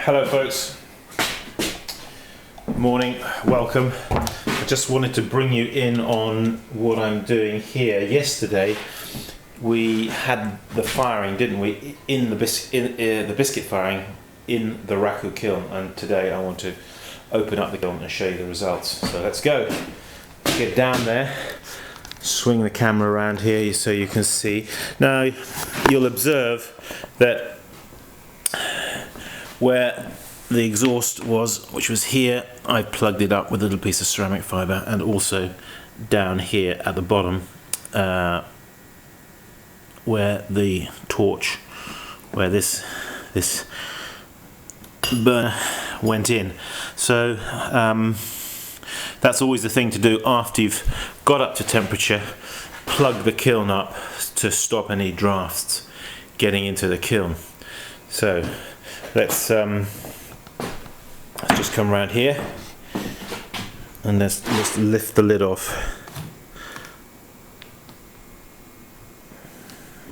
Hello folks, morning, welcome. I just wanted to bring you in on what I'm doing here. Yesterday we had the firing, didn't we, in the biscuit firing in the RAKU kiln, and today I want to open up the kiln and show you the results. So let's go. Get down there, swing the camera around here so you can see. Now you'll observe that where the exhaust was, which was here, I plugged it up with a little piece of ceramic fibre, and also down here at the bottom where the torch, where this burner went in. So that's always the thing to do after you've got up to temperature. Plug the kiln up to stop any drafts getting into the kiln. So let's just come around here and let's lift the lid off.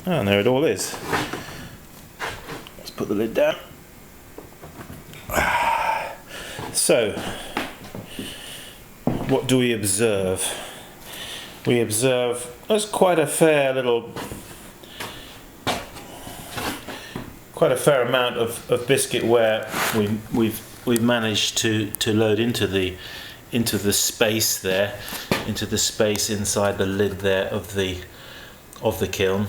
Oh, and there it all is. Let's put the lid down. So, what do we observe? We observe there's quite a fair amount of biscuit where we've managed to load into the space there, into the space inside the lid there of the kiln,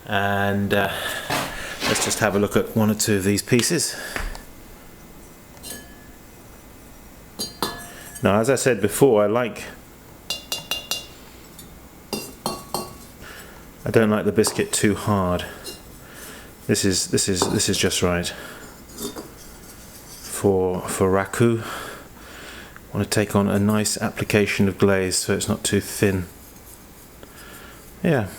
and let's just have a look at one or two of these pieces. Now, as I said before, I don't like the biscuit too hard. This is just right for RAKU. I want to take on a nice application of glaze so it's not too thin. Yeah.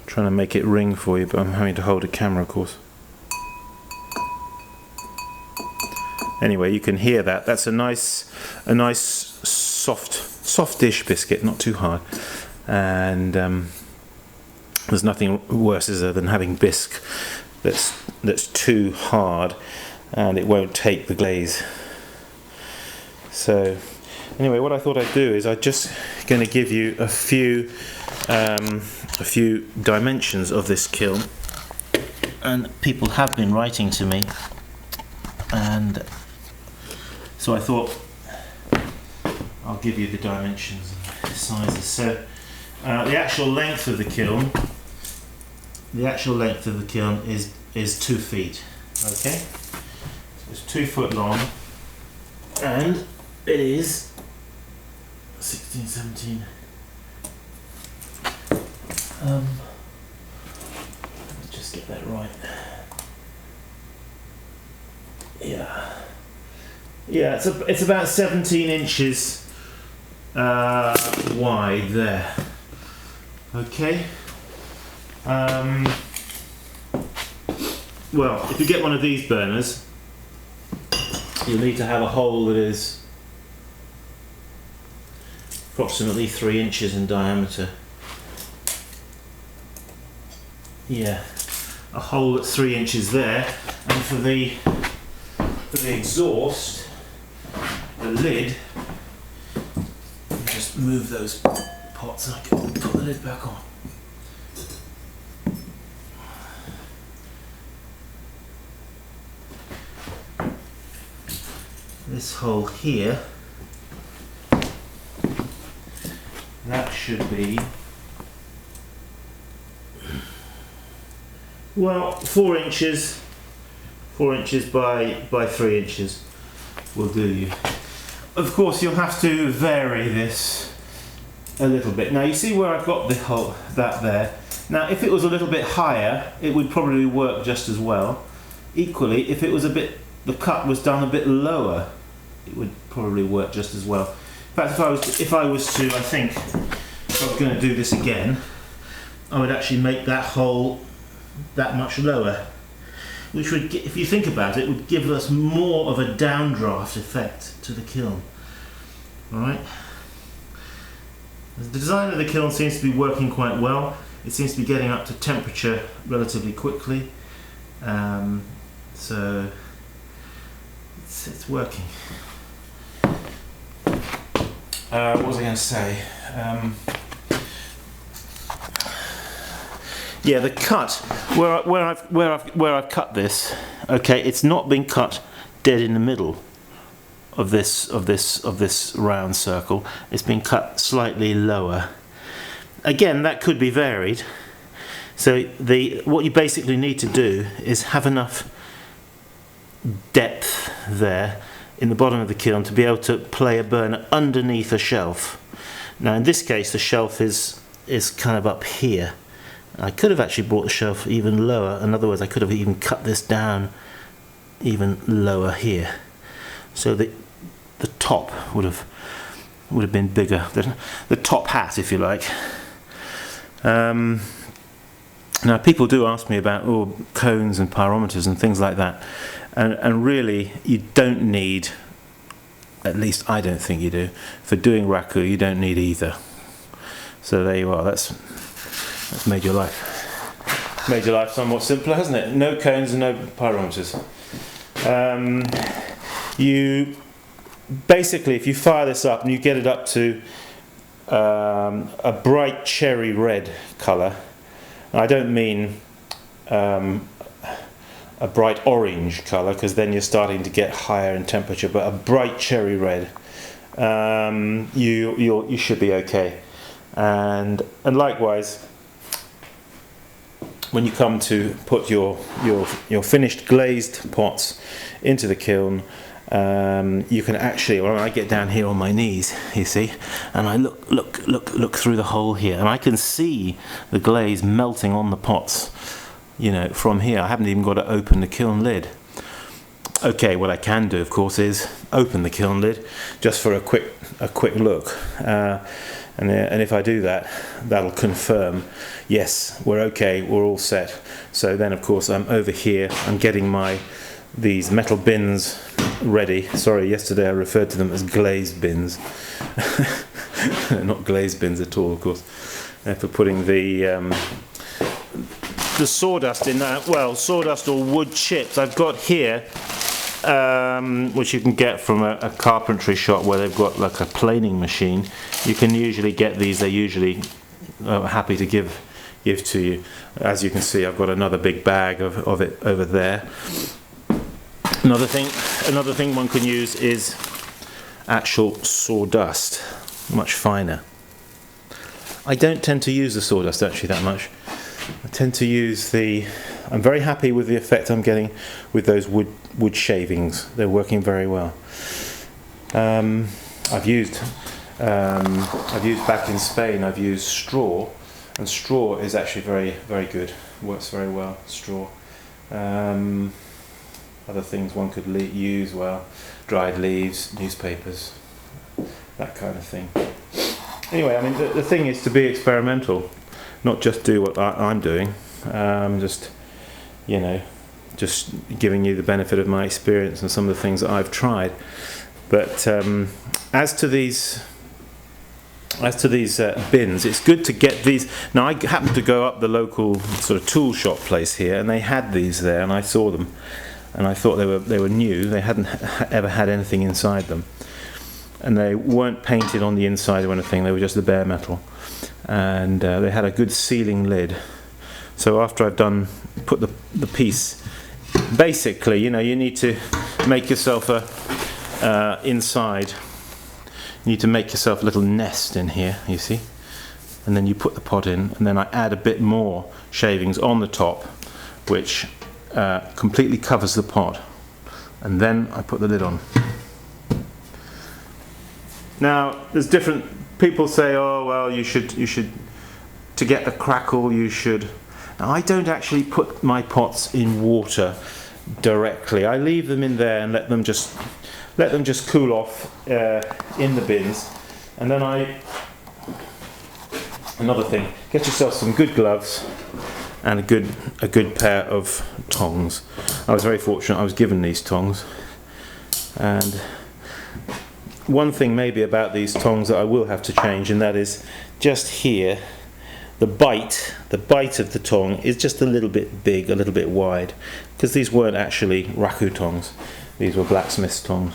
Trying to make it ring for you, but I'm having to hold a camera, of course. Anyway, you can hear that. That's a nice softish biscuit, not too hard. And there's nothing worse, is there, than having bisque that's too hard and it won't take the glaze. So anyway, what I thought I'd do is I'm just going to give you a few dimensions of this kiln, and people have been writing to me, and so I thought I'll give you the dimensions and sizes. So the actual length of the kiln is 2 feet. Okay, so it's 2 foot long, and it is 16, 17. Let's just get that right. Yeah, it's about 17 inches wide there. Okay. Well, if you get one of these burners, you'll need to have a hole that is approximately 3 inches in diameter. Yeah, a hole that's 3 inches there, and for the exhaust, the lid, just move those pots and I can put the lid back on. This hole here, that should be, well, 4 inches by 3 inches will do you. Of course, you'll have to vary this a little bit. Now you see where I've got that there. Now if it was a little bit higher, it would probably work just as well. Equally, if it was the cut was done a bit lower, it would probably work just as well. In fact, if I was going to do this again, I would actually make that hole that much lower, which would, if you think about it, would give us more of a downdraft effect to the kiln. Alright? The design of the kiln seems to be working quite well. it seems to be getting up to temperature relatively quickly, so it's working. What was I going to say? Yeah, the cut where I've cut this. Okay, it's not been cut dead in the middle of this round circle. It's been cut slightly lower. Again, that could be varied. So what you basically need to do is have enough depth there in the bottom of the kiln to be able to play a burner underneath a shelf. Now in this case the shelf is kind of up here. I could have actually brought the shelf even lower. In other words, I could have even cut this down even lower here, so the top would have been bigger. The top hat, if you like. Now people do ask me about cones and pyrometers and things like that, and really you don't need, at least I don't think you do, for doing RAKU you don't need either. So there you are. That's made your life somewhat simpler, hasn't it? No cones and no pyrometers. You basically, if you fire this up and you get it up to a bright cherry red colour, and I don't mean a bright orange colour, because then you're starting to get higher in temperature, but a bright cherry red, you should be okay. And likewise, when you come to put your finished glazed pots into the kiln, you can actually, well, I get down here on my knees, you see, and I look through the hole here, and I can see the glaze melting on the pots, you know, from here. I haven't even got to open the kiln lid. Okay, what I can do, of course, is open the kiln lid just for a quick look. And if I do that, that'll confirm, yes, we're okay, we're all set. So then, of course, I'm over here, I'm getting these metal bins ready. Sorry, yesterday I referred to them as glazed bins. Not glazed bins at all, of course. For putting the sawdust in that, well, sawdust or wood chips I've got here, which you can get from a carpentry shop where they've got like a planing machine. You can usually get these. They're usually happy to give to you. As you can see, I've got another big bag of it over there. Another thing one can use is actual sawdust, much finer. I don't tend to use the sawdust actually that much. I tend to use I'm very happy with the effect I'm getting with those wood shavings. They're working very well. I've used back in Spain, I've used straw, and straw is actually very, very good. Works very well, straw. Other things one could use, well, dried leaves, newspapers, that kind of thing. Anyway, I mean, the thing is to be experimental, not just do what I'm doing. Just giving you the benefit of my experience and some of the things that I've tried. But as to these bins, it's good to get these. Now I happened to go up the local sort of tool shop place here, and they had these there, and I saw them, and I thought they were new. They hadn't ever had anything inside them, and they weren't painted on the inside or anything. They were just the bare metal, and they had a good sealing lid. So after I've put the piece, basically, you know, you need to make yourself inside. You need to make yourself a little nest in here, you see, and then you put the pot in, and then I add a bit more shavings on the top, which completely covers the pot, and then I put the lid on. Now, there's different people say, oh well, you should to get the crackle you should. Now, I don't actually put my pots in water directly. I leave them in there and let them just cool off in the bins, and then another thing, get yourself some good gloves and a good pair of tongs. I was very fortunate, I was given these tongs, and one thing maybe about these tongs that I will have to change, and that is just here the bite of the tong is just a little bit big, a little bit wide, because these weren't actually RAKU tongs, these were blacksmith's tongs.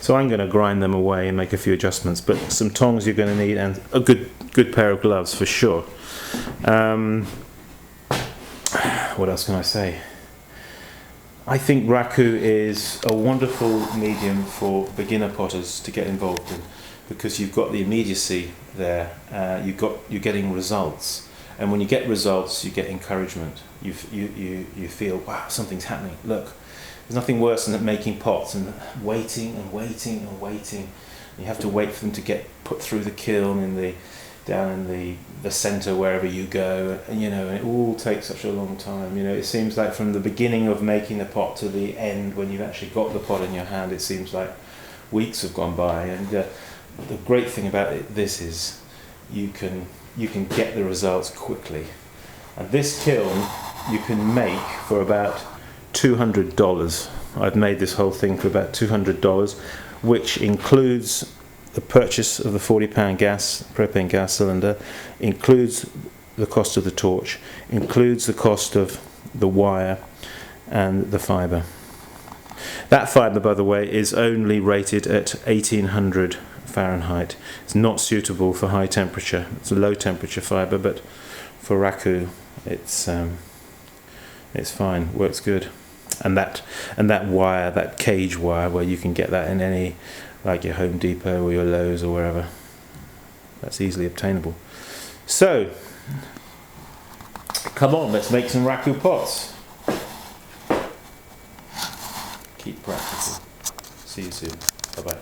So I'm going to grind them away and make a few adjustments, but some tongs you're going to need, and a good pair of gloves for sure. What else can I say? I think RAKU is a wonderful medium for beginner potters to get involved in, because you've got the immediacy there, you're getting results, and when you get results you get encouragement. You feel, wow, something's happening. Look, there's nothing worse than making pots and waiting and waiting and waiting. You have to wait for them to get put through the kiln down in the centre wherever you go, and it all takes such a long time. It seems like from the beginning of making the pot to the end, when you've actually got the pot in your hand, it seems like weeks have gone by. And the great thing about this is you can get the results quickly. And this kiln you can make for about $200. I've made this whole thing for about $200, which includes the purchase of the 40-pound propane gas cylinder, includes the cost of the torch, includes the cost of the wire and the fibre. That fibre, by the way, is only rated at 1800 Fahrenheit. It's not suitable for high temperature. It's a low temperature fibre, but for RAKU it's fine, works good. And that wire, that cage wire, where you can get that in any, like your Home Depot or your Lowe's or wherever, that's easily obtainable. So come on, let's make some RAKU pots. Keep practicing. See you soon. Bye bye.